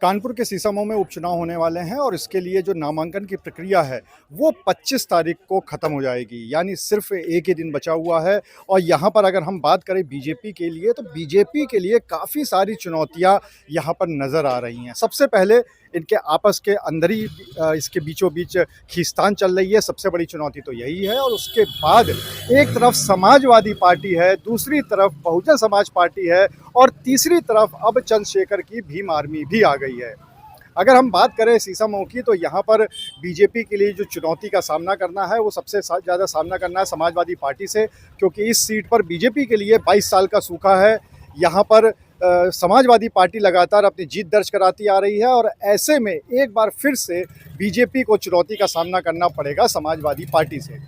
कानपुर के सीसामऊ में उपचुनाव होने वाले हैं और इसके लिए जो नामांकन की प्रक्रिया है वो 25 तारीख को ख़त्म हो जाएगी, यानी सिर्फ एक ही दिन बचा हुआ है। और यहाँ पर अगर हम बात करें बीजेपी के लिए, तो बीजेपी के लिए काफ़ी सारी चुनौतियाँ यहाँ पर नज़र आ रही हैं। सबसे पहले इनके आपस के अंदर ही इसके बीचों बीच खींचतान चल रही है, सबसे बड़ी चुनौती तो यही है। और उसके बाद एक तरफ समाजवादी पार्टी है, दूसरी तरफ बहुजन समाज पार्टी है और तीसरी तरफ अब चंद्रशेखर की भीम आर्मी भी आ गई है। अगर हम बात करें सीसामऊ की, तो यहाँ पर बीजेपी के लिए जो चुनौती का सामना करना है वो सबसे ज़्यादा सामना करना है समाजवादी पार्टी से, क्योंकि इस सीट पर बीजेपी के लिए 22 साल का सूखा है। यहाँ पर समाजवादी पार्टी लगातार अपनी जीत दर्ज कराती आ रही है और ऐसे में एक बार फिर से बीजेपी को चुनौती का सामना करना पड़ेगा समाजवादी पार्टी से।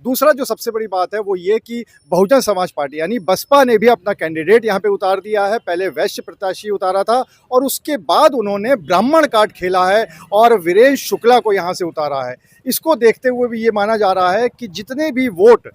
दूसरा जो सबसे बड़ी बात है वो ये कि बहुजन समाज पार्टी यानी बसपा ने भी अपना कैंडिडेट यहाँ पे उतार दिया है। पहले वैश्य प्रत्याशी उतारा था और उसके बाद उन्होंने ब्राह्मण कार्ड खेला है और वीरेंद्र शुक्ला को यहाँ से उतारा है। इसको देखते हुए भी ये माना जा रहा है कि जितने भी वोट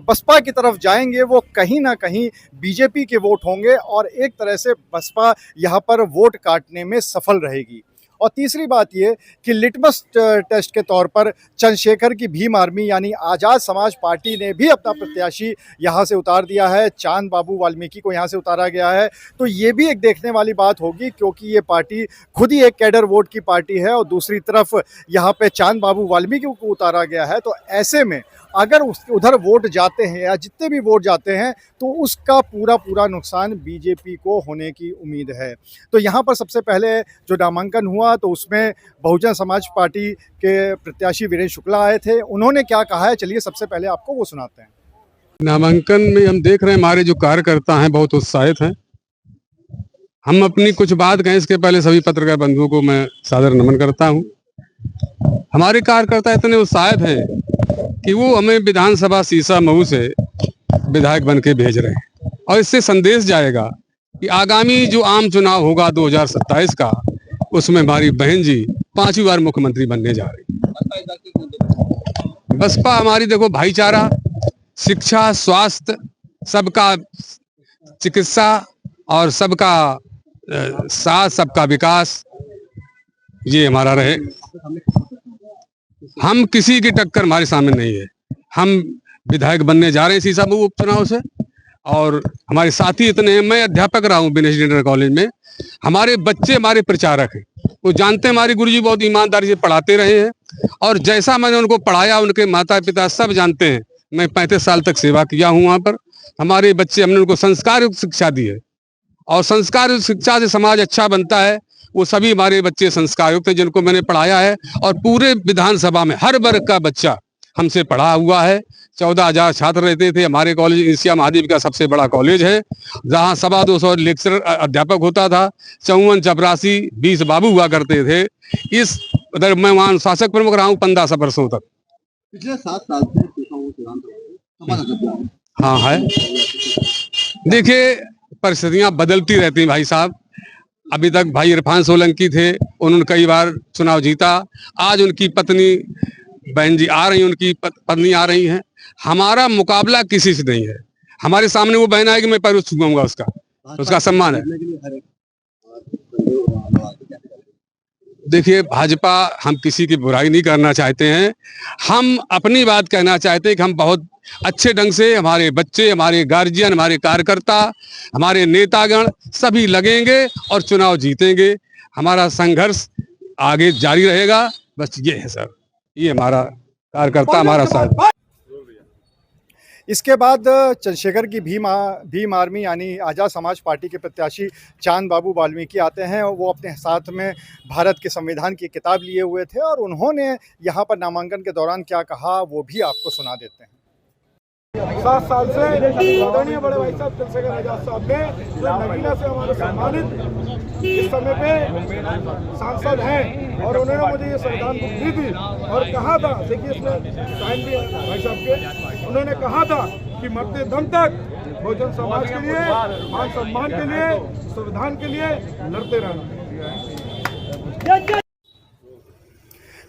बसपा की तरफ जाएंगे वो कहीं ना कहीं बीजेपी के वोट होंगे और एक तरह से बसपा यहाँ पर वोट काटने में सफल रहेगी। और तीसरी बात ये कि लिटमस टेस्ट के तौर पर चंद्रशेखर की भीम आर्मी यानी आज़ाद समाज पार्टी ने भी अपना प्रत्याशी यहाँ से उतार दिया है। चांद बाबू वाल्मीकि को यहाँ से उतारा गया है। तो ये भी एक देखने वाली बात होगी, क्योंकि ये पार्टी खुद ही एक कैडर वोट की पार्टी है और दूसरी तरफ यहाँ पे चांद बाबू वाल्मीकि को उतारा गया है। तो ऐसे में अगर उधर वोट जाते हैं या जितने भी वोट जाते हैं तो उसका पूरा नुकसान बीजेपी को होने की उम्मीद है। तो यहाँ पर सबसे पहले जो नामांकन हुआ तो उसमें बहुजन समाज पार्टी के प्रत्याशी वीरेंद्र शुक्ला आए थे। उन्होंने क्या कहा है, चलिए सबसे पहले आपको वो सुनाते हैं। नामांकन में हम देख रहे हैं हमारे जो कार्यकर्ता हैं बहुत उत्साहित हैं। हम अपनी कुछ बात कहें इसके पहले सभी पत्रकार बंधुओं को मैं सादर नमन करता हूं। हमारे कार्यकर्ता इतने उत्साहित हैं कि वो हमें विधानसभा सीसामऊ से विधायक बन के भेज रहे हैं और इससे संदेश जाएगा कि आगामी जो आम चुनाव होगा 2027 का, उसमें हमारी बहन जी 5वीं बार मुख्यमंत्री बनने जा रही है। बसपा हमारी देखो भाईचारा, शिक्षा, स्वास्थ्य, सबका चिकित्सा और सबका साथ, सबका विकास, ये हमारा रहे। हम किसी की टक्कर हमारे सामने नहीं है। हम विधायक बनने जा रहे हैं सीसामऊ उपचुनाव से और हमारे साथी इतने हैं। मैं अध्यापक रहा हूँ बिनेश इंटर कॉलेज में। हमारे बच्चे हमारे प्रचारक हैं, वो जानते हैं हमारे गुरुजी बहुत ईमानदारी से पढ़ाते रहे हैं और जैसा मैंने उनको पढ़ाया उनके माता पिता सब जानते हैं। मैं 35 साल तक सेवा किया हूँ वहाँ पर। हमारे बच्चे, हमने उनको संस्कार युक्त शिक्षा दी है और संस्कार युक्त शिक्षा से समाज अच्छा बनता है। वो सभी हमारे बच्चे संस्कार युक्त हैं जिनको मैंने पढ़ाया है और पूरे विधानसभा में हर वर्ग का बच्चा हमसे पढ़ा हुआ है। 14,000 छात्र रहते थे। हमारे कॉलेज एशिया महाद्वीप का सबसे बड़ा कॉलेज है, जहाँ 225 लेक्चरर अध्यापक होता था। 54 चपरासी 20 बाबू हुआ करते थे। इस उधर मैं वहाँ शासक प्रमुख रहा हूँ 15 वर्षों तक। पिछले 7 साल से हाँ है। देखिए परिस्थितियाँ बदलती रहती हैं भाई साहब। अभी तक भाई इरफान सोलंकी थे, उन्होंने कई बार चुनाव जीता। आज उनकी पत्नी बहन जी आ रही, उनकी पत्नी आ रही हैं। हमारा मुकाबला किसी से नहीं है। हमारे सामने वो बहन आएगी, मैं पैर छूऊंगा, उसका सम्मान है। देखिए भाजपा, हम किसी की बुराई नहीं करना चाहते हैं। हम अपनी बात कहना चाहते हैं कि हम बहुत अच्छे ढंग से, हमारे बच्चे, हमारे गार्जियन, हमारे कार्यकर्ता, हमारे नेतागण सभी लगेंगे और चुनाव जीतेंगे। हमारा संघर्ष आगे जारी रहेगा। बस ये है सर, ये हमारा कार्यकर्ता हमारा साथ। इसके बाद चंद्रशेखर की भीम आर्मी यानी आज़ाद समाज पार्टी के प्रत्याशी चांद बाबू वाल्मीकि आते हैं। वो अपने साथ में भारत के संविधान की किताब लिए हुए थे और उन्होंने यहाँ पर नामांकन के दौरान क्या कहा वो भी आपको सुना देते हैं। 7 साल से आदरणीय बड़े भाई साहब चंद्रशेखर आजाद साहब ने जो नगीना से हमारे सम्मानित इस समय पे सांसद हैं और उन्होंने मुझे ये संविधान बुक दी थी और कहा था, देखिए इसमें साइन भी है भाई साहब के, उन्होंने कहा था कि मरते दम तक बहुजन समाज के लिए, मान सम्मान के लिए, संविधान के लिए लड़ते रहना।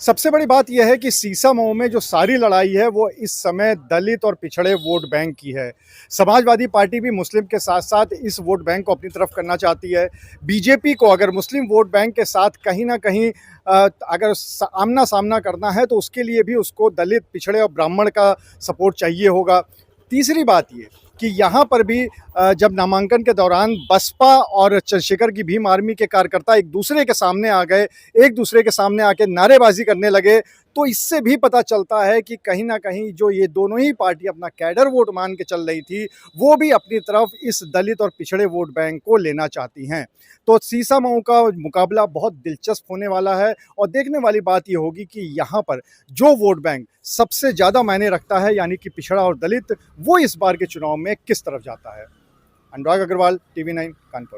सबसे बड़ी बात यह है कि सीसामऊ में जो सारी लड़ाई है वो इस समय दलित और पिछड़े वोट बैंक की है। समाजवादी पार्टी भी मुस्लिम के साथ साथ इस वोट बैंक को अपनी तरफ करना चाहती है। बीजेपी को अगर मुस्लिम वोट बैंक के साथ कहीं ना कहीं अगर आमना सामना करना है तो उसके लिए भी उसको दलित, पिछड़े और ब्राह्मण का सपोर्ट चाहिए होगा। तीसरी बात ये कि यहाँ पर भी जब नामांकन के दौरान बसपा और चंद्रशेखर की भीम आर्मी के कार्यकर्ता एक दूसरे के सामने आ गए, एक दूसरे के सामने आके नारेबाजी करने लगे, तो इससे भी पता चलता है कि कहीं ना कहीं जो ये दोनों ही पार्टी अपना कैडर वोट मान के चल रही थी, वो भी अपनी तरफ इस दलित और पिछड़े वोट बैंक को लेना चाहती हैं। तो सीसामऊ का मुकाबला बहुत दिलचस्प होने वाला है और देखने वाली बात ये होगी कि यहाँ पर जो वोट बैंक सबसे ज़्यादा मायने रखता है, यानी कि पिछड़ा और दलित, वो इस बार के चुनाव में किस तरफ जाता है। अनुराग अग्रवाल, TV9 कानपुर।